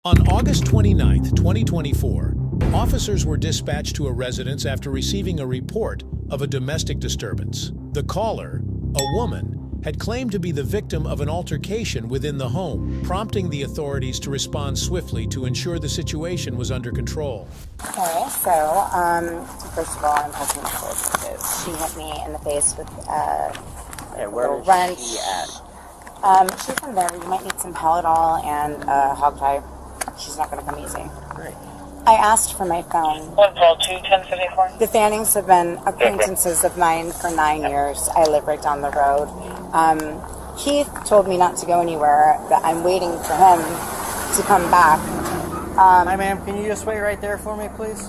On August 29, 2024, officers were dispatched to a residence after receiving a report of a domestic disturbance. The caller, a woman, had claimed to be the victim of an altercation within the home, prompting the authorities to respond swiftly to ensure the situation was under control. Okay, so first of all, I'm hoping because she hit me in the face with a little wrench. She at? She's in there. You might need some Paladol and hog tie. She's not going to come easy. Great. I asked for my phone. 112-1074. The Fannings have been acquaintances of mine for 9 years. I live right down the road. Keith told me not to go anywhere, that I'm waiting for him to come back. Hi, ma'am. Can you just wait right there for me, please?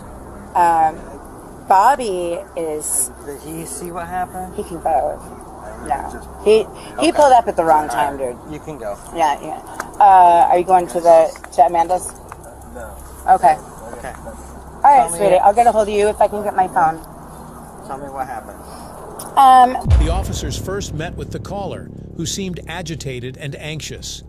Bobby is... Did he see what happened? He can vote. No. He pulled up at the wrong time, dude. You can go. Yeah. Are you going to Amanda's? No. Okay. Okay. All right, sweetie. I'll get a hold of you if I can get my phone. Tell me what happened. The officers first met with the caller, who seemed agitated and anxious.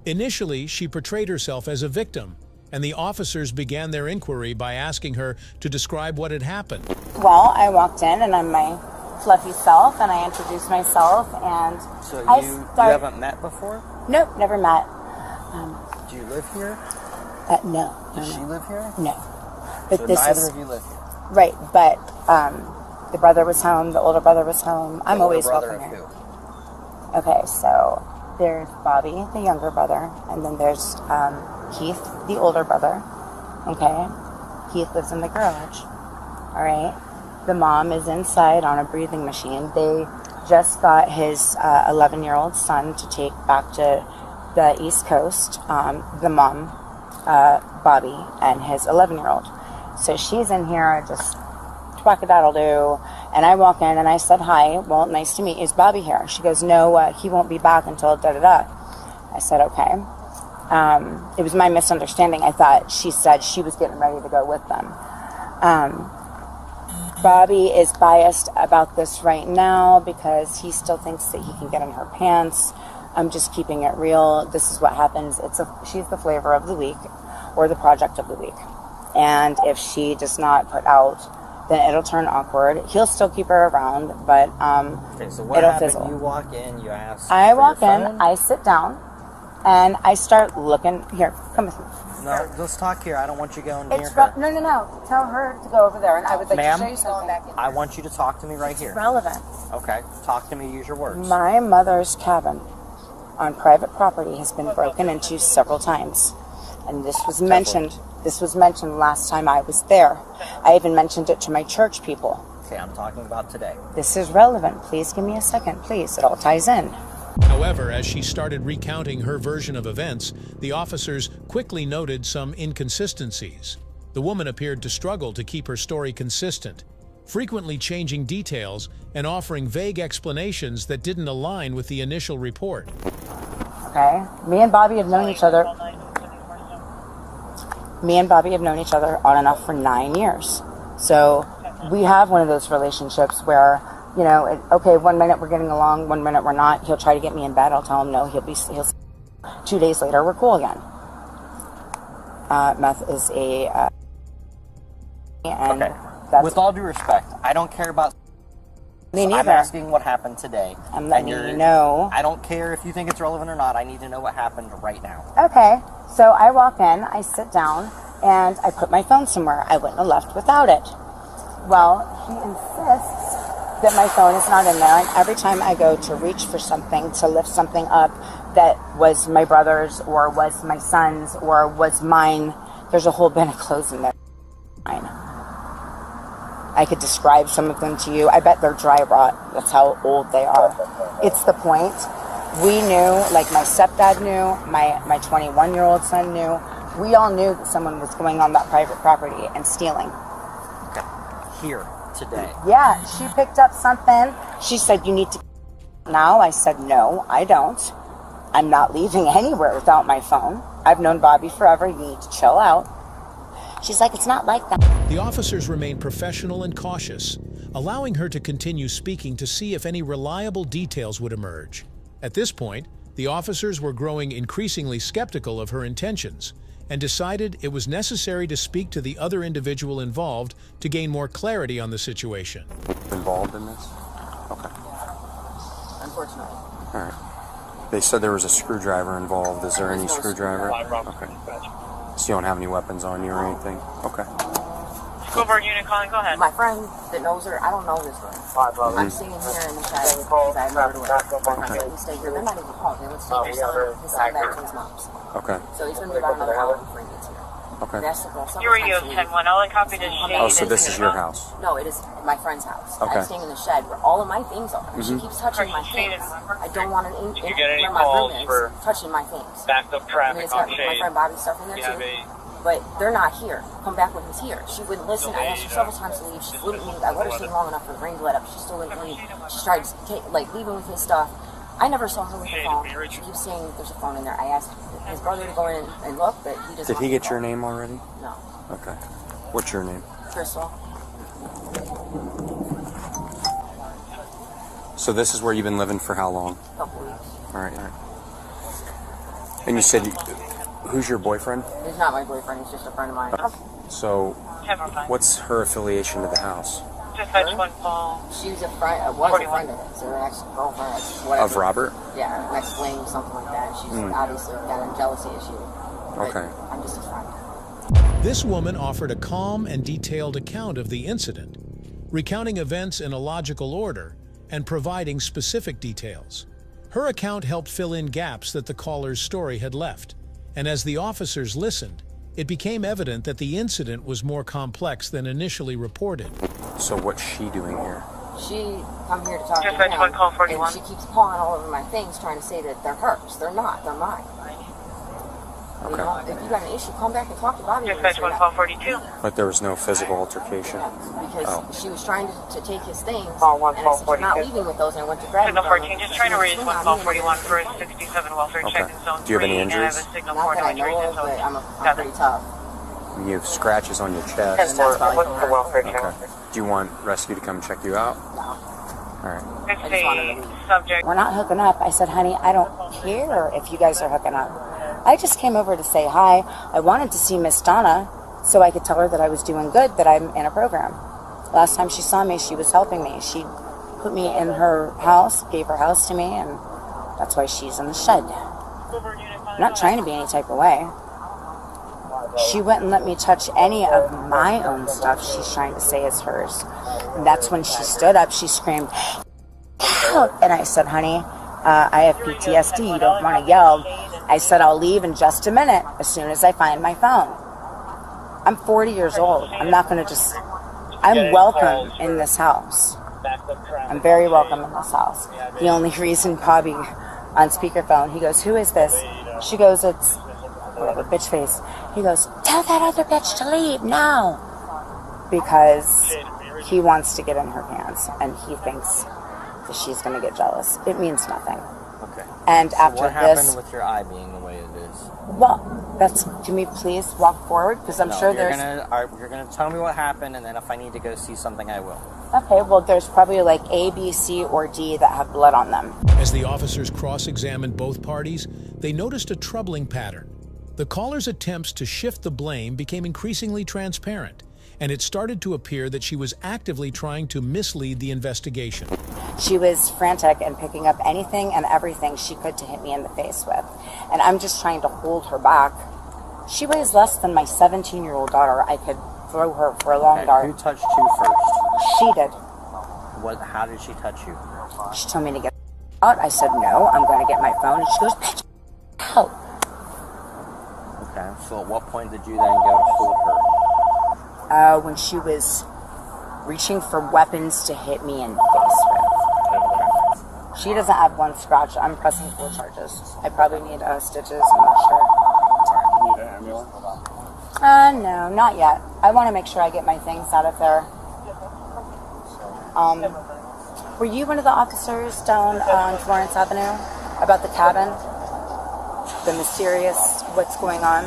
Initially, she portrayed herself as a victim, and the officers began their inquiry by asking her to describe what had happened. Well, I walked in, and I'm my fluffy self, and I introduced myself, and So you haven't met before? Nope, never met. Do you live here? No. Does she live here? No. But So this neither is of you live here? right. But the brother was home. The older brother was home. I'm always The older welcome brother here. of who? Okay, so there's Bobby, the younger brother, and then there's Keith, the older brother. Okay, Keith lives in the garage. All right, the mom is inside on a breathing machine. They just got his 11-year-old son to take back to the East Coast. The mom, Bobby, and his 11-year-old. So she's in here just whack-a-daddle-do, and I walk in and I said, hi, well, nice to meet you. Is Bobby here? She goes, no, he won't be back until da-da-da. I said, okay. It was my misunderstanding. I thought she said she was getting ready to go with them. Bobby is biased about this right now because he still thinks that he can get in her pants. I'm just keeping it real. This is what happens. She's the flavor of the week or the project of the week. And if she does not put out, then it'll turn awkward. He'll still keep her around, but Okay, so what it'll happened? fizzle. You walk in, you ask I for walk your in, phone? I sit down, and I start looking. Here, come with me. No, let's talk here. I don't want you going near It's her. no. Tell her to go over there, and I would like Ma'am? to show you something. I want you to talk to me right here. Relevant. Okay, talk to me. Use your words. My mother's cabin on private property has been broken into several times, and this was mentioned. This was mentioned last time I was there. I even mentioned it to my church people. Okay, I'm talking about today. This is relevant. Please give me a second, please. It all ties in. However, as she started recounting her version of events, the officers quickly noted some inconsistencies. The woman appeared to struggle to keep her story consistent, frequently changing details and offering vague explanations that didn't align with the initial report. Okay? Me and Bobby have known each other on and off for 9 years. So we have one of those relationships where, you know, okay, 1 minute we're getting along, 1 minute we're not. He'll try to get me in bed. I'll tell him no. He'll 2 days later, we're cool again. Meth is a, and Okay. that's With all due respect, I don't care about. me So neither. I'm asking what happened today. I'm letting And you know. I don't care if you think it's relevant or not. I need to know what happened right now. Okay, so I walk in, I sit down, and I put my phone somewhere. I wouldn't have left without it. Well, she insists that my phone is not in there, and every time I go to reach for something, to lift something up that was my brother's, or was my son's, or was mine, there's a whole bin of clothes in there. Mine. I could describe some of them to you. I bet they're dry rot. That's how old they are. It's the point. We knew, like my stepdad knew, my 21-year-old son knew. We all knew that someone was going on that private property and stealing. Okay. Here, today. Yeah, she picked up something. She said, you need to now. I said, no, I don't. I'm not leaving anywhere without my phone. I've known Bobby forever. You need to chill out. She's like, it's not like that. The officers remained professional and cautious, allowing her to continue speaking to see if any reliable details would emerge. At this point, the officers were growing increasingly skeptical of her intentions, and decided it was necessary to speak to the other individual involved to gain more clarity on the situation. Involved in this? Okay. Unfortunately. All right. They said there was a screwdriver involved. Is there any screwdriver? Okay. So you don't have any weapons on you or anything? Okay. School board unit calling, go ahead. My friend that knows her, I don't know this girl. I'm staying here in the shadow because I moved away. My friend, we stay here. They're not even home. They went to take his son back to his mom's. Okay. So he's going to be about another hour before he gets here. Okay. You were US 10-1. All I copied is Shade. Oh, so this is your house? No, it is my friend's house. Okay. I'm staying in the shed where all of my things are. She keeps touching my things. I don't want an Did you get any where my calls room is for touching my things. backed up I mean, traffic it's got on my Shade? friend Bobby's stuff in there Yeah, too. But they're not here. Come back when he's here. She wouldn't listen. I asked her several times to leave. She wouldn't leave. I let her stay long enough for the rain to let up. She still wouldn't leave. She tried to take, leaving with his stuff. I never saw her with the phone. She keeps saying there's a phone in there. I asked his brother to go in and look, but he doesn't. Did he get your name already? No. Okay. What's your name? Crystal. So this is where you've been living for how long? A couple weeks. All right. All right. And you said, who's your boyfriend? He's not my boyfriend. He's just a friend of mine. So, 10-5. what's her affiliation to the house? Dispatch 1 call. She was a friend. Was a friend of his. Her ex-girlfriend. Whatever. Of Robert? Yeah, ex-flame, something like that. She's obviously got a jealousy issue. But Okay. I'm just a friend. This woman offered a calm and detailed account of the incident, recounting events in a logical order and providing specific details. Her account helped fill in gaps that the caller's story had left, and as the officers listened, it became evident that the incident was more complex than initially reported. So what's she doing here? She come here to talk to Dispatch him, 1 call 41. and she keeps pawing all over my things, trying to say that they're hers. They're not. They're mine. You Okay. know, if you got an issue, come back and talk to Bobby. Dispatch 1 call 42. But there was no physical altercation? Because she was trying to take his things, Call 1 and I call said, I'm not 42. leaving with those, and I went to grab Signal them from 14, her. just trying to raise She 1 was call swinging on 41 me, for and a 67 welfare Okay. check in zone 3. Do you have any And I injuries? have a signal Not that I 423 know in of, but zone I'm pretty tough. You have scratches on your chest. And that's probably What's the welfare check? Okay. Do you want rescue to come check you out? No. All right. It's I just wanted to the leave. subject. We're not hooking up. I said, honey, I don't care if you guys are hooking up. I just came over to say hi. I wanted to see Miss Donna so I could tell her that I was doing good, that I'm in a program. Last time she saw me, she was helping me. She put me in her house, gave her house to me, and that's why she's in the shed. I'm not trying to be any type of way. She wouldn't let me touch any of my own stuff she's trying to say is hers. And that's when she stood up, she screamed, help! And I said, honey, I have PTSD, you don't want to yell. I said, I'll leave in just a minute as soon as I find my phone. I'm 40 years old. I'm not going to just... I'm welcome in this house. I'm very welcome in this house. The only reason Bobby on speakerphone, he goes, who is this? She goes, it's whatever, bitch face. He goes, tell that other bitch to leave now. Because he wants to get in her pants and he thinks that she's going to get jealous. It means nothing. Okay. And So after what happened this, with your eye being the way it is? well, that's, can we please walk forward? Because I'm sure you're there's... you're gonna tell me what happened, and then if I need to go see something, I will. Okay, well, there's probably like A, B, C, or D that have blood on them. As the officers cross-examined both parties, they noticed a troubling pattern. The caller's attempts to shift the blame became increasingly transparent, and it started to appear that she was actively trying to mislead the investigation. She was frantic and picking up anything and everything she could to hit me in the face with. And I'm just trying to hold her back. She weighs less than my 17-year-old daughter. I could throw her for a long Who dart. touched you first? She did. How did she touch you? She told me to get out. I said, no, I'm going to get my phone. And she goes, bitch, out. Okay, so at what point did you then go to hold her? When she was reaching for weapons to hit me in the face with. She doesn't have one scratch. I'm pressing 4 charges. I probably need stitches. I'm not sure. Need an ambulance? No, not yet. I want to make sure I get my things out of there. Were you one of the officers down on Florence Avenue about the cabin? The mysterious, what's going on?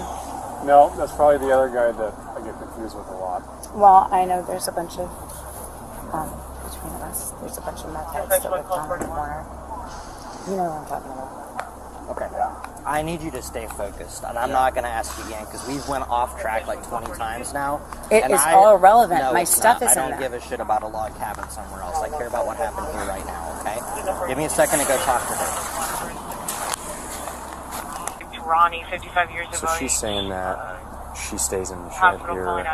No, that's probably the other guy that I get confused with a lot. Well, I know there's a bunch of, between us, there's a bunch of meth heads that live down in the corner. You know what I'm talking about. Okay, yeah. I need you to stay focused, and I'm not going to ask you again because we've went off track like 20 times now. It is all irrelevant. No, My it's stuff not. is in I don't there. give a shit about a log cabin somewhere else. I care about what happened here right now, okay? Give me a second to go talk to her. Ronnie, 55 years So ago. she's saying that she stays in the shed here.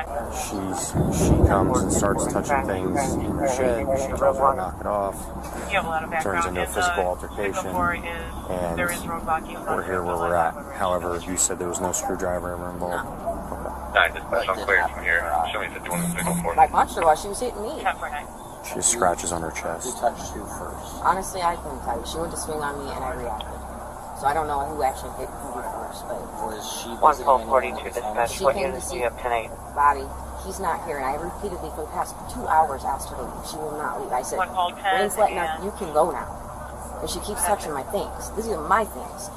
She comes and starts touching things in the shed. She tells her to knock it off. You have a lot of background. Turns into a physical altercation. And there is roadblocking. we're here where we're at. However, you said there was no screwdriver ever involved. Okay. I just put some clear from here. Show me the doing the signal for Like monster was, she was hitting me. 1049. She has scratches on her Who chest. touched who first? Honestly, I couldn't tell you. She went to swing on me and I reacted. So I don't know who actually hit who first, but Was she visiting anyone 11242 at the time? dispatch. She What came to units do see you have tonight? Bobby, he's not here. And I repeatedly for the past 2 hours asked her to leave. She will not leave. I said, One call 10 Rain's letting her, and- you can go now. And she keeps touching my things. These are my things.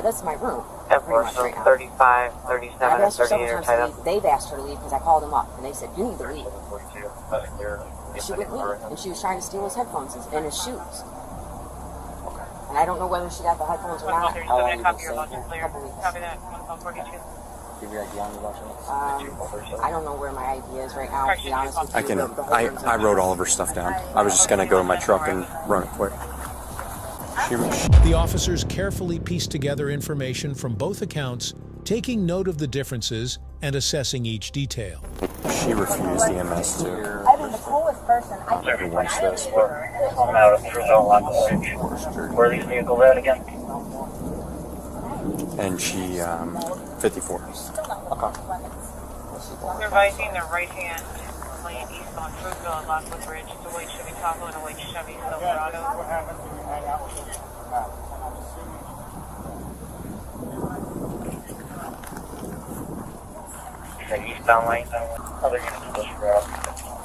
That's my room. Pretty much right now. 35, And 37, I've and asked her 38 several are times tied to up. leave. They've asked her to leave because I called them up. And they said, you need to leave. And she wouldn't leave. And she was trying to steal his headphones and his shoes. And I don't know whether she got the headphones or not. 11237, How long you copy been your staying logic here? clear. Couple weeks. Copy that. 11242. Give your ID on you watching this? I don't know where my ID is right now, to be honest with you. I can. The whole room's I wrote all of her stuff down. I was just gonna go to my truck and run it quick. The officers carefully pieced together information from both accounts, taking note of the differences and assessing each detail. She refused EMS too. I've been the coolest person. Who wants this? But Coming out of Trudeau on the switch. Where are these vehicles at again? and she 54. Okay. They're advising their right hand lane east on Fruitville and Lockwood Bridge. It's a white Chevy Tahoe and a white Chevy Silverado. Eastbound lane. Other units push route.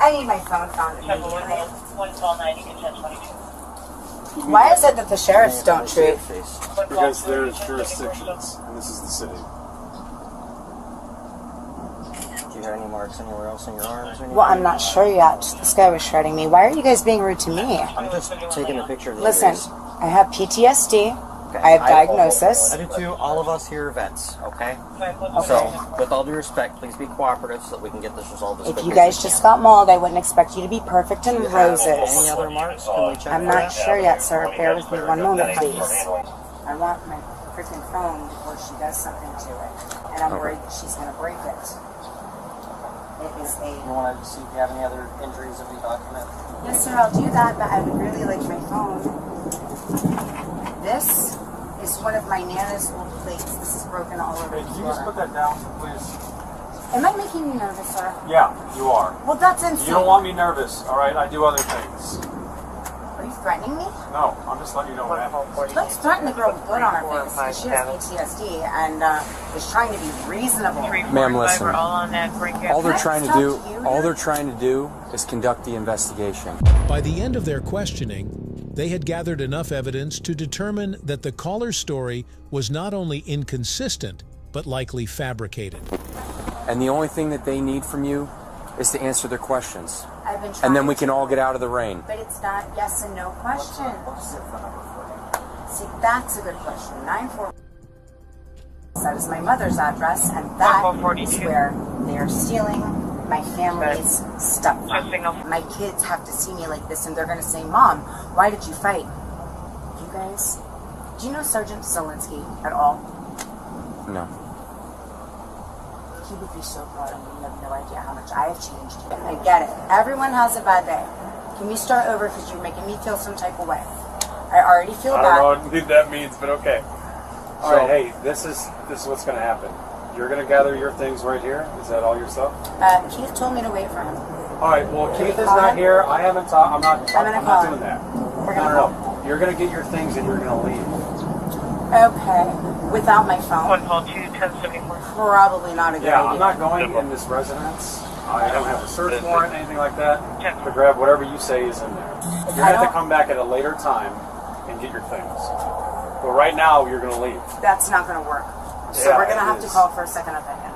I need my phone found Check immediately. 11290 and 1022. Why is it that the sheriffs don't shoot? Because there's jurisdictions, and this is the city. Do you have any marks anywhere else in your arms or anything? Well, I'm not sure yet. This guy was shredding me. Why are you guys being rude to me? I'm just taking a picture of the Listen, injuries. I have PTSD. Okay. I have diagnosis. I do too. All of us here are vets, okay? Okay. So, with all due respect, please be cooperative so that we can get this resolved as If quickly you guys as we just can. got mauled, I wouldn't expect you to be perfect and Do you have any roses. other marks? Can we check I'm for not it? sure yet, sir. Bear with me one moment, please. I want my freaking phone before she does something to it. And I'm worried that she's going to break it. It is You a... want to see if you have any other injuries of the document? Yes, sir, I'll do that, but I would really like my phone. This is one of my Nana's old plates. This is broken all over Hey, the can you just put floor. that down, please? Am I making you nervous, sir? Yeah, you are. Well, that's insane. You don't want me nervous, all right? I do other things. Are you threatening me? No, I'm just letting you know what happened. Let's threaten the girl with blood on her face because she has PTSD and is trying to be reasonable. Ma'am, listen. We're all on that brink. All they're Can I trying to talk do, to you all now? they're trying to do is conduct the investigation. By the end of their questioning, they had gathered enough evidence to determine that the caller's story was not only inconsistent, but likely fabricated. And the only thing that they need from you is to answer their questions. I've been trying And then we can to, all get out of the rain. but it's not yes and no questions. See, that's a good question. 94. That is my mother's address, and that is 142. where they are stealing my family's stuff Just from. signal. My kids have to see me like this, and they're going to say, "Mom, why did you fight?" You guys, do you know Sergeant Solinsky at all? No. He would be so proud of me. You have no idea how much I have changed. I get it. Everyone has a bad day. Can we start over because you're making me feel some type of way? I already feel I bad. don't know what that means, but okay. All right, hey, this is what's going to happen. You're going to gather your things right here. Is that all your stuff? Keith told me to wait for him. All right. Well, Keith is not here. I haven't talked. I'm not call him. doing that. We're gonna call him. No. You're going to get your things and you're going to leave. Okay. Without my phone. 112 1074. Probably not a good Yeah, idea. I'm not going in this residence. I don't have a search warrant, anything like that, to grab whatever you say is in there. You're going to have to come back at a later time and get your things. But right now, you're going to leave. That's not going to work. So Yeah, we're going to it have to is. call for a second opinion.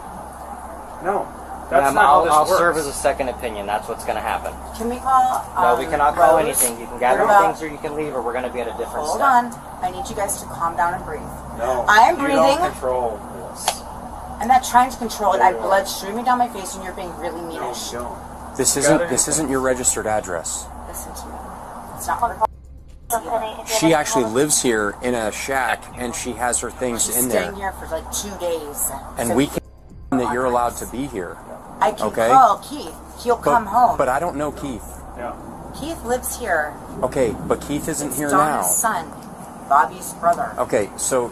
No, That's not how this I'll works. serve as a second opinion. That's what's going to happen. Can we call? No, we cannot call Rose? anything. You can gather What about- things or you can leave, or we're going to be at a different Hold step. on. I need you guys to calm down and breathe. No. I am You breathing. don't control this. I'm not trying to control it. I have Yeah. blood streaming down my face, and you're being really No, meanish. you don't. This isn't your registered address. Listen to me. It's not my She actually lives here in a shack, and she has her things She's in staying there. here for like 2 days. And So we can that you're allowed to be here. I can okay. call Keith. He'll come home. But I don't know Keith. Yeah. Keith lives here. Okay, but Keith isn't here Donna's now. son, Bobby's brother. Okay, so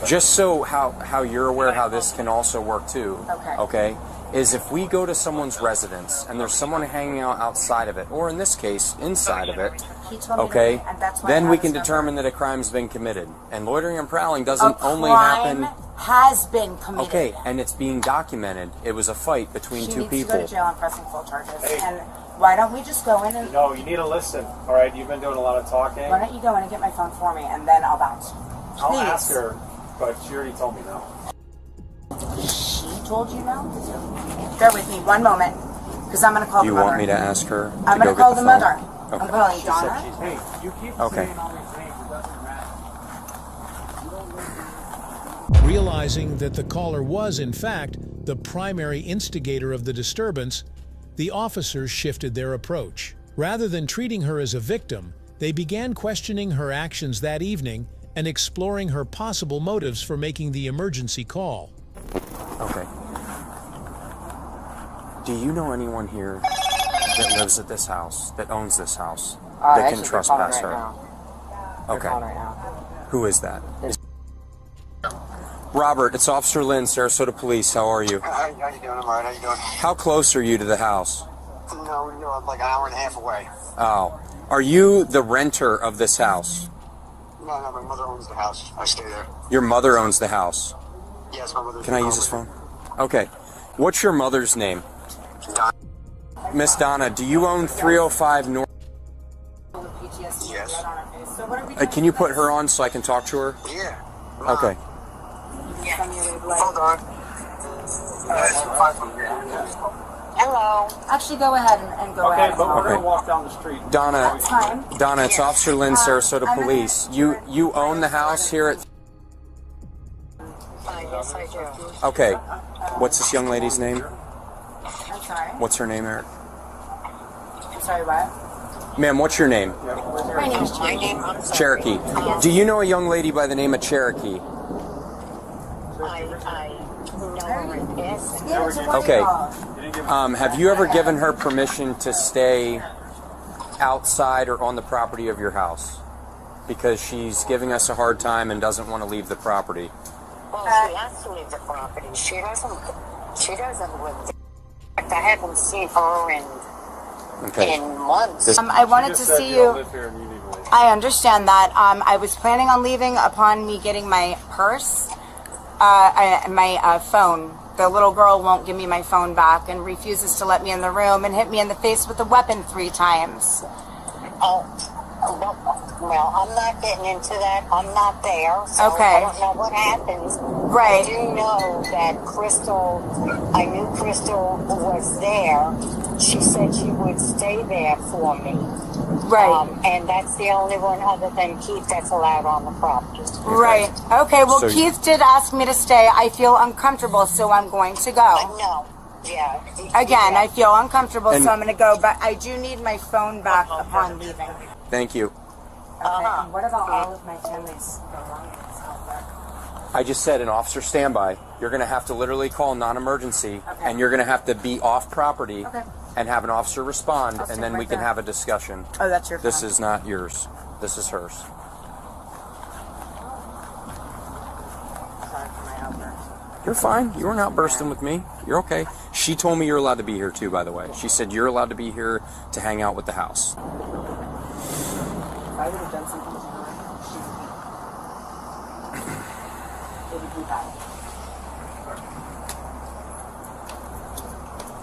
just so how you're aware how this can also work too. Okay. Is if we go to someone's residence and there's someone hanging out outside of it, or in this case, inside of it, He told me okay, to, and that's why then I we have can his number. determine that a crime's been committed. And loitering and prowling A doesn't only crime happen. has been committed. Okay, and it's being documented. It was a fight between She two needs people. to go to jail on pressing full charges. Hey. And why don't we just go in and No, you need to listen. All right, you've been doing a lot of talking. why don't you go in and get my phone for me, and then I'll bounce. Please. I'll ask her, but she already told me no. She told you no? Bear with me 1 moment, because I'm going to call Do you the mother. want me to ask her to I'm go going to get call the the phone? mother. Okay. I'm calling Donna. Hey, you keep Okay. saying all these things. It doesn't matter. Realizing that the caller was, in fact, the primary instigator of the disturbance, the officers shifted their approach. Rather than treating her as a victim, they began questioning her actions that evening and exploring her possible motives for making the emergency call. Okay. Do you know anyone here that lives at this house, that owns this house, that can trespass her? Okay. Who is that? Robert, it's Officer Lynn, Sarasota Police. How are you? How you doing? I'm alright. How you doing? How close are you to the house? No, I'm like an hour and a half away. Oh. Are you the renter of this house? No, my mother owns the house. I stay there. Your mother owns the house. Yes, my mother. Can I use this phone? Okay. What's your mother's name? Miss Donna, do you own 305 North? Yes. Can you put her on so I can talk to her? Yeah. Okay. Hold on. Hello. Actually, go ahead and go Okay, ahead. but we're Okay. gonna walk down the street. Donna, Fine. Donna, it's Officer Lynn, Sarasota I'm gonna- Police. You own the house here at... Yes, I do. Okay. What's this young lady's name? I'm sorry. What's her name, Eric? I'm sorry, what? Ma'am, what's your name? My name is Cherokee. Do you know a young lady by the name of Cherokee? Okay. Have you ever given her permission to stay outside or on the property of your house? Because she's giving us a hard time and doesn't want to leave the property. Well, she has to leave the property. She doesn't live there. I haven't seen her in months. I wanted to see you. I understand that. I was planning on leaving upon me getting my purse, my phone. The little girl won't give me my phone back and refuses to let me in the room and hit me in the face with a weapon 3 times. Oh, well, I'm not getting into that. I'm not there, so Okay. I don't know what happens. Right. I do know that I knew Crystal was there. She said she would stay there for me. Right. And that's the only one other than Keith that's allowed on the property. Right. Okay, well, So- Keith did ask me to stay. I feel uncomfortable, so I'm going to go. No. Yeah. Again, I feel uncomfortable, And- so I'm going to go, but I do need my phone back upon leaving. Thank you. Okay, and what about all of my family's belongings? I just said an officer standby. You're going to have to literally call non-emergency, and you're going to have to be off property and have an officer respond, and then we can have a discussion. Oh, that's your phone. This is not yours. This is hers. Sorry for my outburst. You're fine. You weren't outbursting with me. You're okay. She told me you're allowed to be here too, by the way. She said you're allowed to be here to hang out with the house. If I would have done something to her, it would be bad.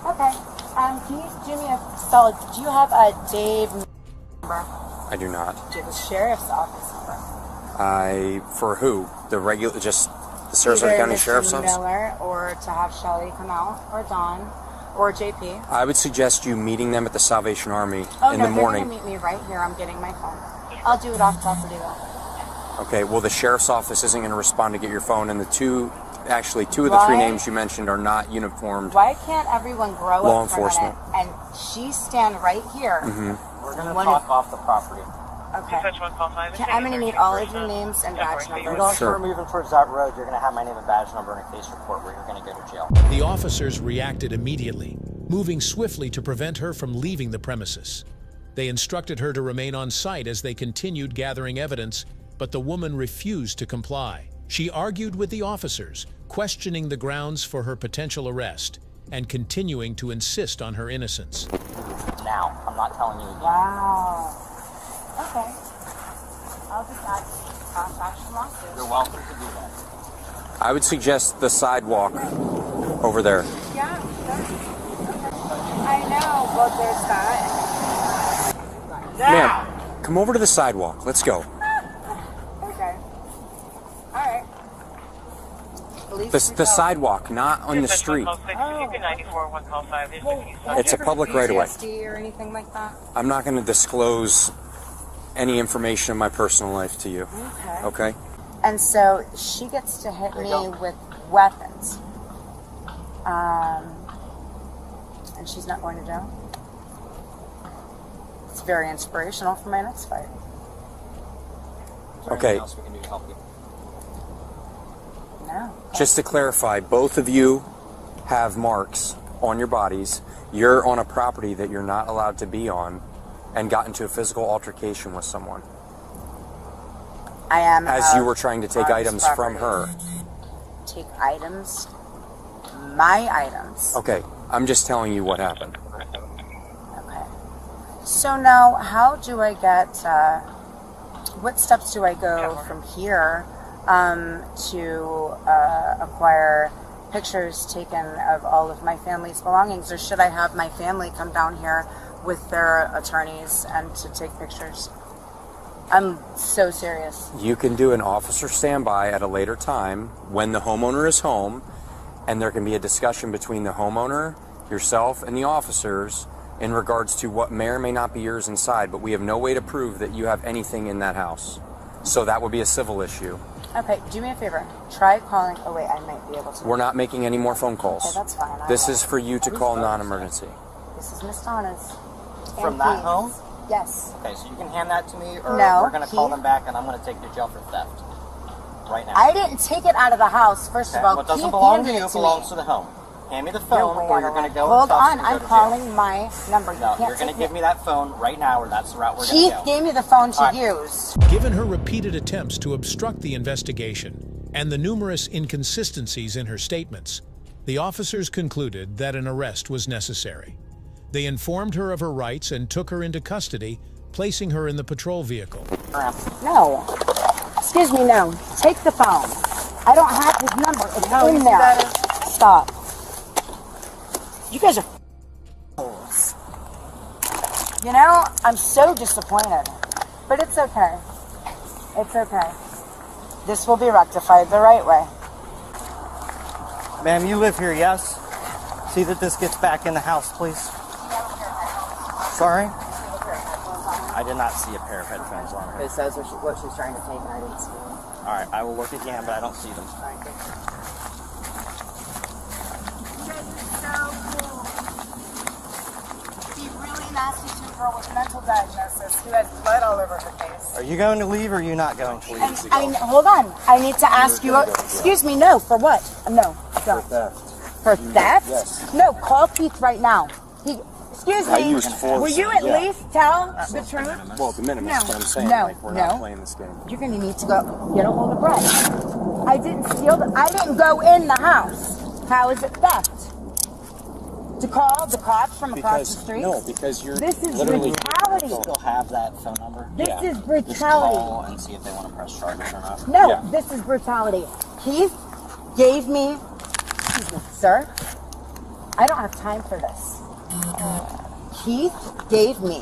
Okay. Can you do me a solid? Do you have a Dave number? I do not. Do you have a sheriff's office number? For who? The regular, just The Sarasota Either County Mr. Sheriff's Office? Miller, or to have Shelly come out, or Dawn, or JP. I would suggest you meeting them at the Salvation Army in the Oh, no, morning. they're going to meet me right here. I'm getting my phone. I'll do it off property though. Okay, well, the Sheriff's Office isn't going to respond to get your phone, and two of the three names you mentioned are not uniformed. Why can't everyone grow Law up for a minute? enforcement. And she stand right here. We're going to talk off the property. Okay. I'm going to need all of your names and badge We're numbers. going to start moving towards that road. You're going to have my name and badge number and a case report where you're going to go to jail. The officers reacted immediately, moving swiftly to prevent her from leaving the premises. They instructed her to remain on site as they continued gathering evidence, but the woman refused to comply. She argued with the officers, questioning the grounds for her potential arrest and continuing to insist on her innocence. Now, I'm not telling you again. Wow. Okay. I'll just add class action lawsuit. You're welcome to do that. I would suggest the sidewalk over there. Yeah, sure. Okay. I know. Well, there's that. Ma'am, come over to the sidewalk. Let's go. Okay. All right. The sidewalk, not on the street. It's a public right-of-way. PTSD or anything like that? I'm not going to disclose any information of my personal life to you. Okay? And so she gets to hit me with weapons. And she's not going to jail. It's very inspirational for my next fight. Okay. Else we can do to help you? No. Just to clarify, both of you have marks on your bodies. You're on a property that you're not allowed to be on and got into a physical altercation with someone. I am. As you were trying to take items from her. Take items? My items? Okay, I'm just telling you what happened. Okay. So now, how do I get, what steps do I go from here to acquire pictures taken of all of my family's belongings? Or should I have my family come down here with their attorneys and to take pictures? I'm so serious. You can do an officer standby at a later time when the homeowner is home, and there can be a discussion between the homeowner, yourself, and the officers in regards to what may or may not be yours inside, but we have no way to prove that you have anything in that house. So that would be a civil issue. Okay, do me a favor. Try calling. Oh, wait, I might be able to. We're not making any more phone calls. Okay, that's fine. This is for you to call non-emergency. This is Miss Donna's. From that home? Yes. Okay, so you can hand that to me, or No, we're going to call them back and I'm going to take you to jail for theft. Right now. I didn't take it out of the house, first of all. What doesn't Keith belong to handed you it belongs me. to the home. Hand me the No phone, way or out you're of going to it. go Hold and on, go I'm to jail. calling my number. You No, can't you're going to take give me that phone right now, or that's the route we're going Keith to go. gave me the phone to All right. use. Given her repeated attempts to obstruct the investigation and the numerous inconsistencies in her statements, the officers concluded that an arrest was necessary. They informed her of her rights and took her into custody, placing her in the patrol vehicle. No. Excuse me, no. Take the phone. I don't have his number. It's in there. Stop. You guys are fools. You know, I'm so disappointed. But it's okay. It's okay. This will be rectified the right way. Ma'am, you live here, yes? See that this gets back in the house, please. Sorry? I did not see a pair of headphones on her. It says what she's trying to take, and I didn't see them. All right, I will work again, but I don't see them. Be really nasty to a girl with mental diagnosis who has blood all over her face. Are you going to leave, or are you not going to leave? Hold on. I need to ask you. Excuse me. No. For what? No. Don't. For theft. For theft? Yes. No. Call Keith right now. Excuse I me. used force. Will you at least tell the truth? Well, the minimus, No. but I'm saying, No. like, we're No. not playing this game. You're going to need to go get a hold of bread. I didn't steal I didn't go in the house. How is it theft? To call the cops from across the street? No, because you're This is literally... brutality. Still have that phone number? This Yeah. is Just brutality. call and see if they want to press charges or not. No, Yeah. this is brutality. Keith gave me, excuse me, sir, I don't have time for this. Keith gave me,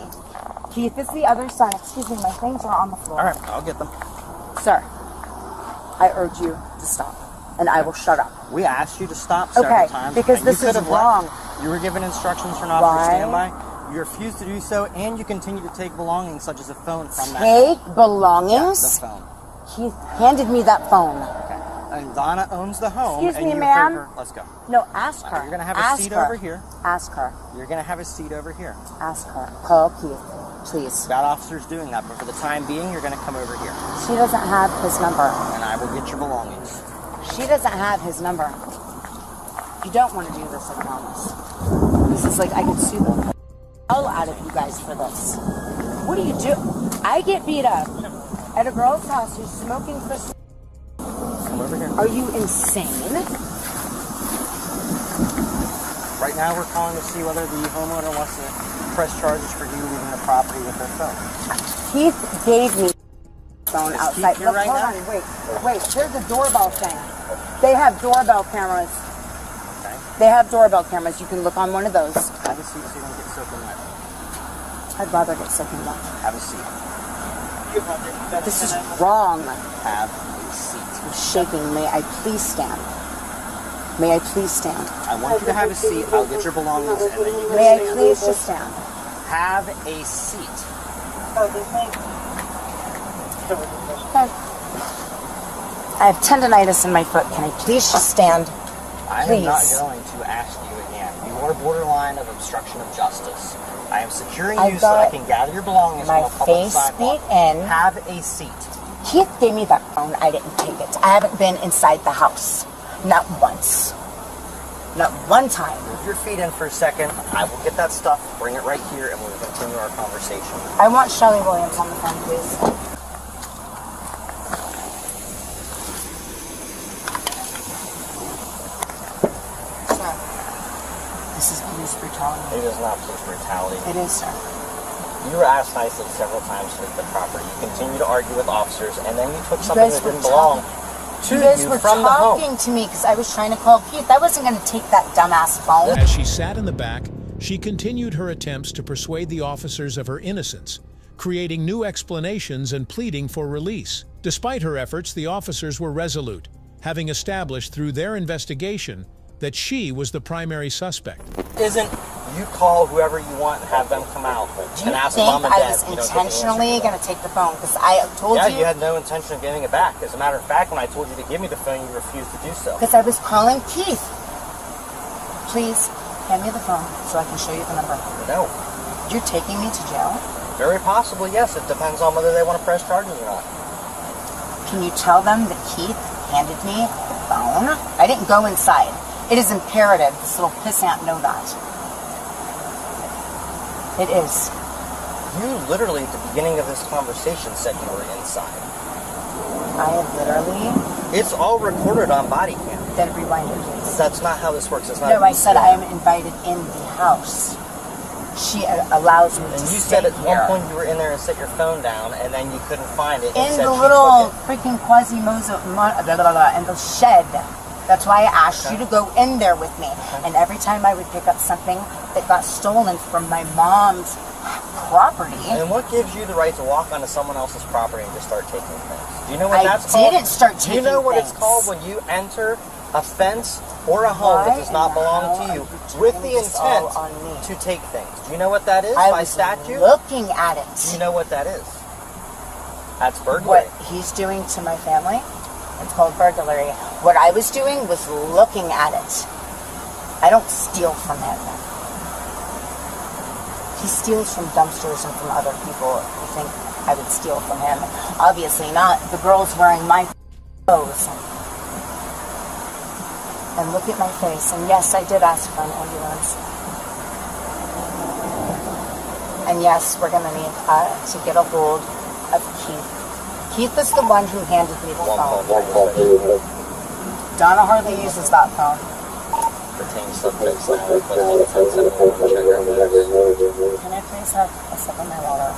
Keith is the other son, excuse me, my things are on the floor. All right, I'll get them. Sir, I urge you to stop. and I will shut up. We asked you to stop several times. Because and this you could is have wrong. left. You were given instructions for not to standby. You refused to do so, and you continue to take belongings such as a phone from that. Take belongings? Yeah, the phone. He handed me that phone. Okay. And Donna owns the home. Excuse and me, you ma'am. heard her. Let's go. No, ask her. You're going to have a seat over here. Ask her. You're going to have a seat over here. Ask her. Call Keith, please. Got officers doing that, but for the time being, you're going to come over here. She doesn't have his number. And I will get your belongings. She doesn't have his number. You don't want to do this, I promise. This is like, I could sue the hell out of you guys for this. What do you do? I get beat up at a girl's house who's smoking crystal. Come over here. Are you insane? Right now, we're calling to see whether the homeowner wants to press charges for you leaving the property with their phone. Keith gave me phone outside. Here right hold now? on, wait. There's a doorbell thing. They have doorbell cameras. Okay. They have doorbell cameras. You can look on one of those. Have a seat so you don't get soaking wet. I'd rather get soaking wet. Have a seat. This is wrong. Have a seat. I'm shaking. May I please stand? May I please stand? I want you to have a seat. I'll get your belongings and then you can May I stand. please just stand? Have a seat. Okay. I have tendonitis in my foot. Can I please just stand? I am Please. not going to ask you again. You are borderline of obstruction of justice. I am securing I you so I got can gather your belongings my from a public face sidewalk. beat in. Have a seat. Keith gave me that phone. I didn't take it. I haven't been inside the house. Not once. Not one time. Move your feet in for a second. I will get that stuff, bring it right here, and we'll continue our conversation. I want Shelley Williams on the phone, please. Sir, this is police brutality. It is not police brutality. It is, sir. You were asked nicely several times to leave the property. You continued to argue with officers, and then you took You something guys that were didn't belong to You guys you were from the home. talking to me because I was trying to call Keith. I wasn't going to take that dumbass phone. As she sat in the back, she continued her attempts to persuade the officers of her innocence, creating new explanations and pleading for release. Despite her efforts, the officers were resolute, having established through their investigation that she was the primary suspect. Isn't you call whoever you want and have them come out Do and you ask think mom and I dad was if you don't get the answer intentionally to going to take the phone? Because I told Yeah, you. you had no intention of giving it back. As a matter of fact, when I told you to give me the phone, you refused to do so. Because I was calling Keith. Please, hand me the phone so I can show you the number. No. You're taking me to jail? Very possibly, yes. It depends on whether they want to press charges or not. Can you tell them that Keith handed me the phone? I didn't go inside. It is imperative this little pissant know that. It is. You literally, at the beginning of this conversation, said you were inside. I have literally... It's all recorded on body cam. Then rewind it, please. That's not how this works. It's not. No, I said I am invited in the house. She allows me to And you stay said at here. one point you were in there and set your phone down, and then you couldn't find it. And In said the she little took it. freaking Quasimodo, in the shed. That's why I asked you to go in there with me. And every time I would pick up something that got stolen from my mom's property. And what gives you the right to walk onto someone else's property and just start taking things? Do you know what I that's called? didn't start Do you taking know what it's things. called when you enter a fence or a home that does not belong to you with the intent to take things? Do you know what that is I by was statute? looking at it. Do you know what that is? That's burglary. What he's doing to my family, it's called burglary. What I was doing was looking at it. I don't steal from him. He steals from dumpsters and from other people. You think I would steal from him? Obviously not. The girl's wearing my clothes. And look at my face. And yes, I did ask for an ambulance. And yes, we're going to need to get a hold of Keith. Keith is the one who handed me the phone. Donna hardly uses that phone. Pertains to fix now. Requesting 1071 check your mails. Can I please have a sip of my water?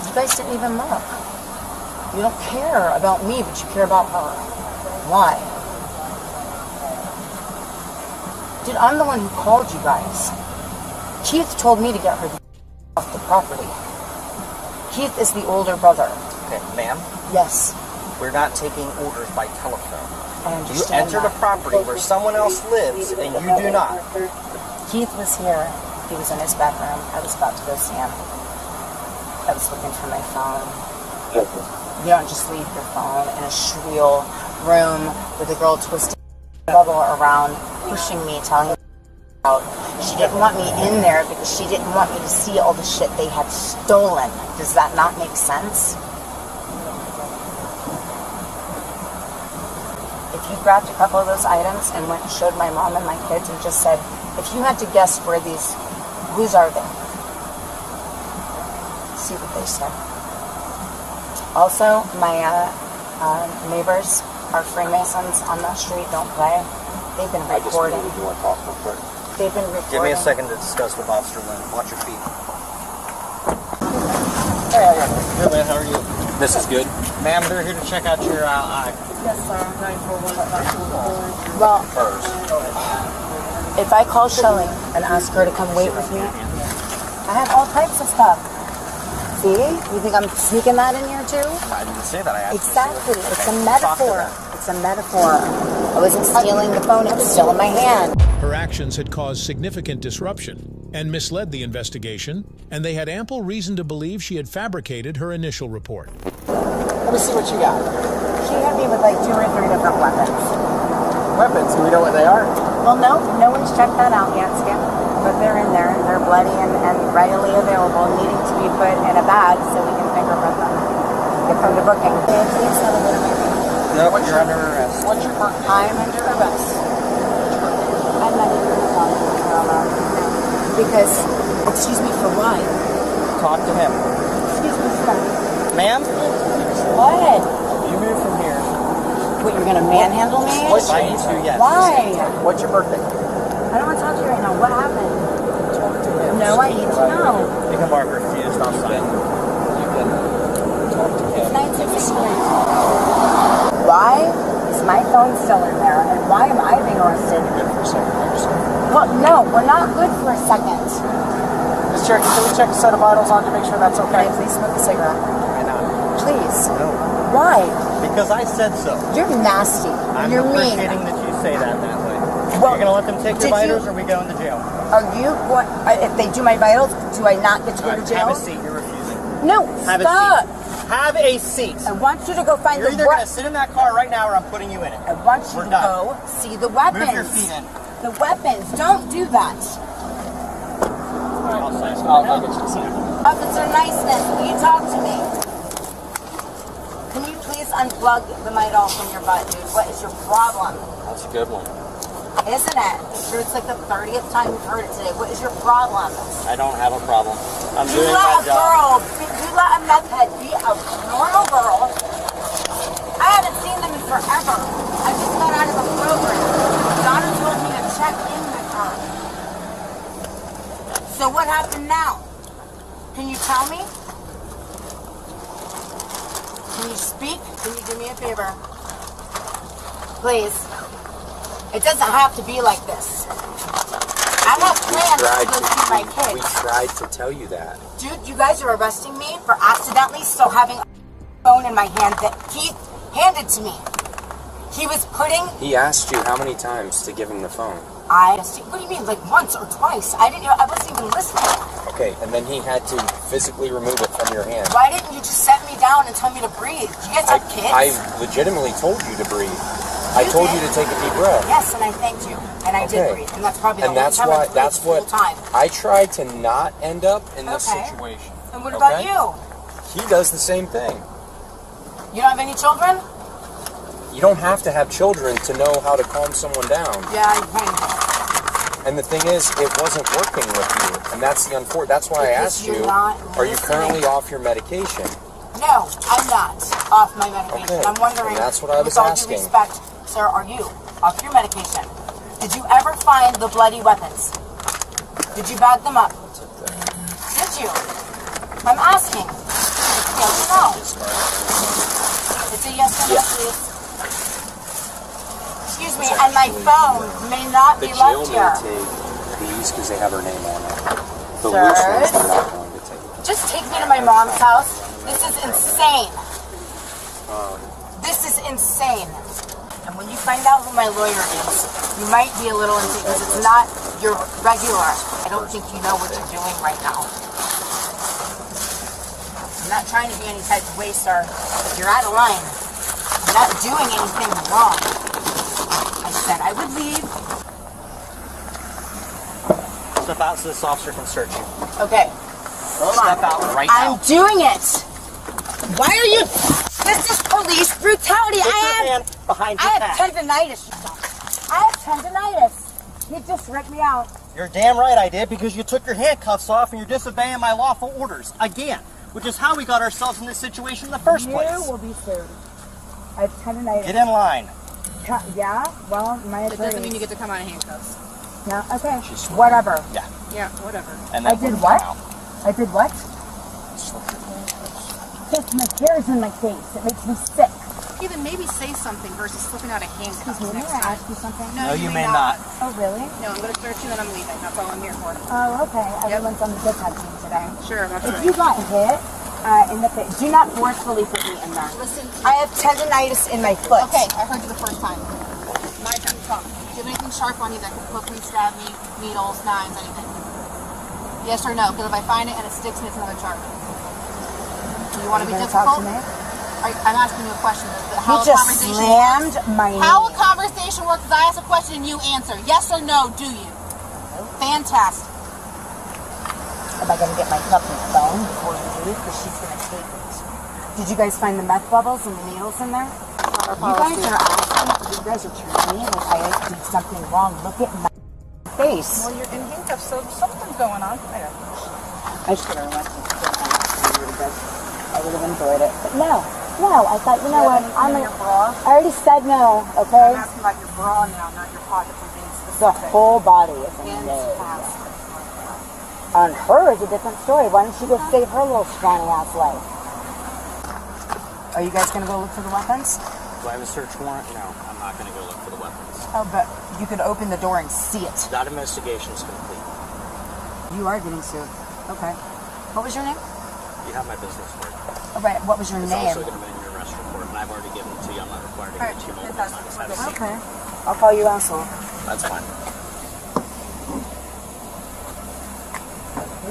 You guys didn't even look. You don't care about me, but you care about her. Why? Dude, I'm the one who called you guys. Keith told me to get her off the property. Keith is the older brother. Okay, ma'am. Yes. We're not taking orders by telephone. I You understand entered a that. property where someone else lives and you do not. Keith was here. He was in his bedroom. I was about to go see him. I was looking for my phone. You don't just leave your phone in a shrill room with a girl twisting bubble around, pushing me, telling me out. She didn't want me in there because she didn't want me to see all the shit they had stolen. Does that not make sense? If you grabbed a couple of those items and went and showed my mom and my kids and just said, if you had to guess whose are they? See what they say. Also, my neighbors are Freemasons on that street. Don't play. They've been recording. They've been recording. Give me a second to discuss with Officer Lynn. Watch your feet. Hey, good man. How are you? This is good. Ma'am, they're here to check out your eye. Yes, sir. Well, if I call Shelly and ask her to come wait with me, I have all types of stuff. See? You think I'm sneaking that in here too? I didn't say that. I asked Exactly. It's a metaphor. It's a metaphor. I wasn't stealing the phone. It was still in my hand. Her actions had caused significant disruption and misled the investigation, and they had ample reason to believe she had fabricated her initial report. Let me see what you got. She hit me with like 2 or 3 different weapons. Weapons? Do we know what they are? Well, no one's checked that out yet, Skip. But they're in there. They're bloody and readily available, needing to be put in a bag so we can fingerprint them. Get them to booking. Please have a little bit. No, you're under arrest. What's your birthday? I'm under arrest. I'm not even going to talk to you. Because, excuse me, for what? Talk to him. Excuse me, sir. Ma'am? What? You move from here. What, you're going to manhandle me? If I need to, yes. Why? What's your birthday? I don't want to talk to you right now. What happened? No, I need to know. You can mark her if you just stop signing. You can talk to him. It's 1963. Why is my phone still in there? And why am I being arrested? Good for a second. Well, no, we're not good for a second. Ms. Cherokee, can we check a set of vitals on to make sure that's okay? Can I please smoke a cigarette? Please. No. Why? Because I said so. You're nasty. I'm You're mean. appreciating that you say that way. Well, you're going to let them take your vitals or we go into jail? Are you going... If they do my vitals, do I not get to go to jail? Have a seat. You're refusing. No, Have stop. a seat. Have a seat. I want you to go find You're the either going to sit in that car right now or I'm putting you in it. I want you to go see the weapons. Move your feet in. The weapons. Don't do that. I'll get you a seat. Officer Niceness, will you talk to me? Can you please unplug the Midol from your butt, dude? What is your problem? That's a good one. Isn't it? Sure, it's like the 30th time you've heard it today. What is your problem? I don't have a problem. I'm You doing let my a job. girl, you let a meth head be a normal girl. I haven't seen them in forever. I just got out of a program. Donna told me to check in with her. So what happened now? Can you tell me? Can you speak? Can you do me a favor? Please. It doesn't have to be like this. I have plans to go see my kids. We tried to tell you that. Dude, you guys are arresting me for accidentally still having a phone in my hand that Keith handed to me. He was putting... He asked you how many times to give him the phone. What do you mean, like once or twice? I wasn't even listening. Okay, and then he had to physically remove it from your hand. Why didn't you just set me down and tell me to breathe? You guys have kids? I legitimately told you to breathe. I told you to take a deep breath. Yes, and I thanked you. And I did breathe. And that's probably the only time I've breathed the whole time. I tried to not end up in this situation. And what about you? He does the same thing. You don't have any children? You don't have to have children to know how to calm someone down. Yeah, you can. And the thing is, it wasn't working with you. And that's the that's why I asked you, are you currently off your medication? No, I'm not off my medication. Okay. I'm wondering, and that's what I was with all asking. due respect, sir, are you off your medication? Did you ever find the bloody weapons? Did you bag them up? Did you? I'm asking. Yes or no? It's a yes or no, please. Excuse me, and my phone may not be left here. The jail may take these because they have her name on it. The Sir? loose ones they're not going to take. Just take me to my mom's house. This is insane. This is insane. And when you find out who my lawyer is, you might be a little insane because it's not your regular. I don't think you know what you're doing right now. I'm not trying to be any type of way, sir, but you're out of line. You're not doing anything wrong. I said I would leave. Step out so this officer can search you. Okay. Step out right now. I'm doing it. Why are you? This is police brutality. Put your hand behind your I back. have tendonitis. I have tendonitis. You just ripped me out. You're damn right I did, because you took your handcuffs off and you're disobeying my lawful orders again, which is how we got ourselves in this situation in the first place. You will be sued. I have tendonitis. Get in line. Yeah. Well, my It doesn't mean you get to come out of handcuffs. Yeah. Okay. Whatever. Yeah. Yeah, whatever. And I then did what? I did what? Because my hair is in my face. It makes me sick. Okay, then maybe say something versus flipping out a handcuff. Excuse me, may I ask you something? No, you may not. Oh, really? No, I'm going to search you and I'm leaving. That's all I'm here for. Oh, okay. Everyone's on the good side team today. Sure, that's If right. you got hit in the face, do not forcefully put me in there. Listen. I have tendonitis in my foot. Okay, I heard you the first time. My turn to talk. Do you have anything sharp on you that could hook me, stab me, needles, knives, anything? Yes or no? Because if I find it and it sticks, it's another charge. Do you want to be difficult? Talk to me? I'm asking you a question. He just slammed my knee. How a conversation works is I ask a question and you answer. Yes or no, do you? Fantastic. Am I going to get my fucking phone before you leave? Because she's going to take it. Did you guys find the meth bubbles and the needles in there? You guys are asking. You guys are treating me like I did something wrong. Look at my face. Well, you're in handcuffs, so something's going on. I should have went to I would have enjoyed it. But no, I thought, you know what? I already said no, okay? I'm asking about your bra now, not your pocket for being The specific. whole body is in there. On her is a different story. Why don't you go save her little scrawny ass life? Are you guys going to go look for the weapons? Do I have a search warrant? No, I'm not going to go look for the weapons. Oh, but you could open the door and see it. That investigation is complete. You are getting sued. Okay. What was your name? You have my business card. All right. What was your It's name? also going to be in your arrest report, and I've already given it to you. I'm not required to give it to you multiple times. Have a seat. Okay. I'll call you asshole. That's fine.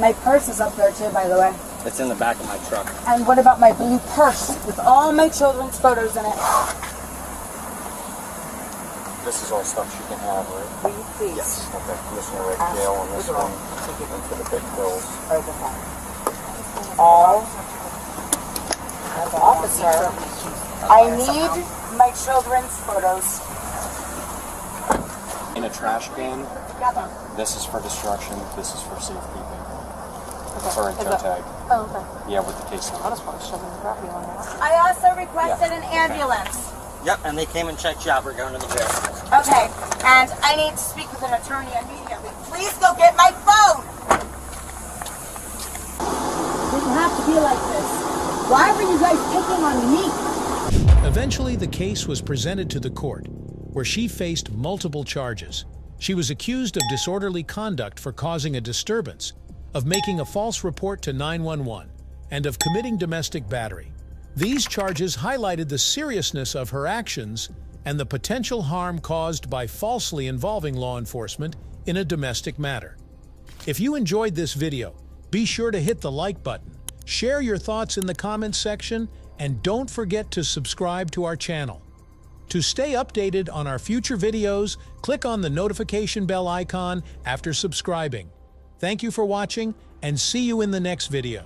My purse is up there too, by the way. It's in the back of my truck. And what about my blue purse with all my children's photos in it? This is all stuff she can have, right? Please. Yes. Okay. I'm just going to write jail on this one. And for the big bills. Okay. All. As an officer, I need my children's photos. In a trash can. This is for destruction. This is for safekeeping. For a toe tag. Oh, okay. Yeah, with the case on. I also requested an ambulance. Yep, and they came and checked you out. We're going to the jail. Okay, and I need to speak with an attorney immediately. Please go get my phone! It didn't have to be like this. Why were you guys picking on me? Eventually, the case was presented to the court, where she faced multiple charges. She was accused of disorderly conduct for causing a disturbance, of making a false report to 911, and of committing domestic battery. These charges highlighted the seriousness of her actions and the potential harm caused by falsely involving law enforcement in a domestic matter. If you enjoyed this video, be sure to hit the like button, share your thoughts in the comments section, and don't forget to subscribe to our channel. To stay updated on our future videos, click on the notification bell icon after subscribing. Thank you for watching, and see you in the next video.